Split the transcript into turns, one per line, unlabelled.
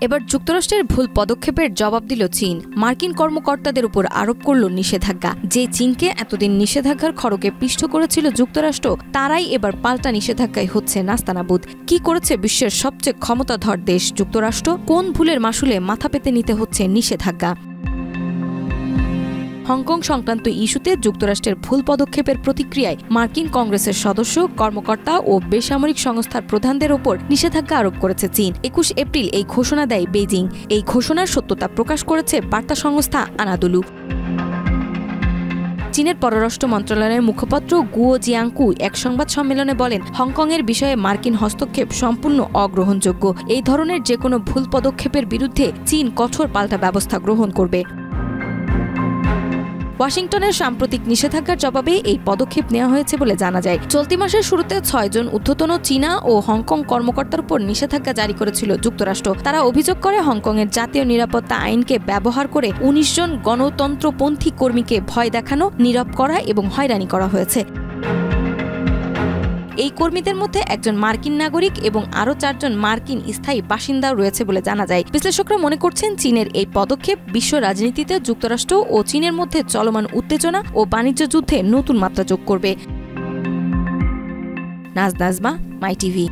এবার যুক্তরাষ্ট্রের ভুল পদক্ষেপের জবাব দিল চীন। মার্কিন কর্মকর্তাদের উপর আরোপ করল নিষেধাজ্ঞা। যে চীনকে এতদিন নিষেধাজ্ঞার খড়গে পিষ্ট করেছিল যুক্তরাষ্ট্র, তারাই এবার পাল্টা নিষেধাজ্ঞায় হচ্ছে নাস্তানাবুদ। কি করেছে বিশ্বের সবচেয়ে ক্ষমতাধর দেশ যুক্তরাষ্ট্র? কোন ভুলের মাসুলে মাথা পেতে নিতে হচ্ছে নিষেধাজ্ঞা? হংকং সংক্রান্ত ইস্যুতে যুক্তরাষ্ট্রের ভুল পদক্ষেপের প্রতিক্রিয়ায় মার্কিন কংগ্রেসের সদস্য, কর্মকর্তা ও বেসামরিক সংস্থার প্রধানদের ওপর নিষেধাজ্ঞা আরোপ করেছে চীন। 21 এপ্রিল এই ঘোষণা দেয় বেইজিং। এই ঘোষণার সত্যতা প্রকাশ করেছে বার্তা সংস্থা আনাদোলু। চীনের পররাষ্ট্র মন্ত্রণালয়ের মুখপাত্র গুয়ো জিয়াংকু এক সংবাদ সম্মেলনে বলেন, হংকংয়ের বিষয়ে মার্কিন হস্তক্ষেপ সম্পূর্ণ অগ্রহণযোগ্য। এই ধরনের যেকোনো ভুল পদক্ষেপের বিরুদ্ধে চীন কঠোর পাল্টা ব্যবস্থা গ্রহণ করবে। ওয়াশিংটনের সাম্প্রতিক নিষেধাজ্ঞার জবাবে এই পদক্ষেপ নেওয়া হয়েছে বলে জানা যায়। চলতি মাসের শুরুতে 6 জন ঊর্ধ্বতন চীনা ও হংকং কর্মকর্তার উপর নিষেধাজ্ঞা জারি করেছিল যুক্তরাষ্ট্র। তারা অভিযোগ করে হংকংয়ের জাতীয় নিরাপত্তা আইনকে ব্যবহার করে 19 জন গণতন্ত্রপন্থী কর্মীকে ভয় দেখানো, নীরব করা এবং হয়রানি করা হয়েছে। এই কর্মীদের মধ্যে একজন মার্কিন নাগরিক এবং আরও 4 জন মার্কিন স্থায়ী বাসিন্দাও রয়েছে বলে জানা যায়। বিশ্লেষকরা মনে করছেন, চীনের এই পদক্ষেপ বিশ্ব রাজনীতিতে যুক্তরাষ্ট্র ও চীনের মধ্যে চলমান উত্তেজনা ও বাণিজ্য যুদ্ধে নতুন মাত্রা যোগ করবে। নাজমা, মাই টিভি।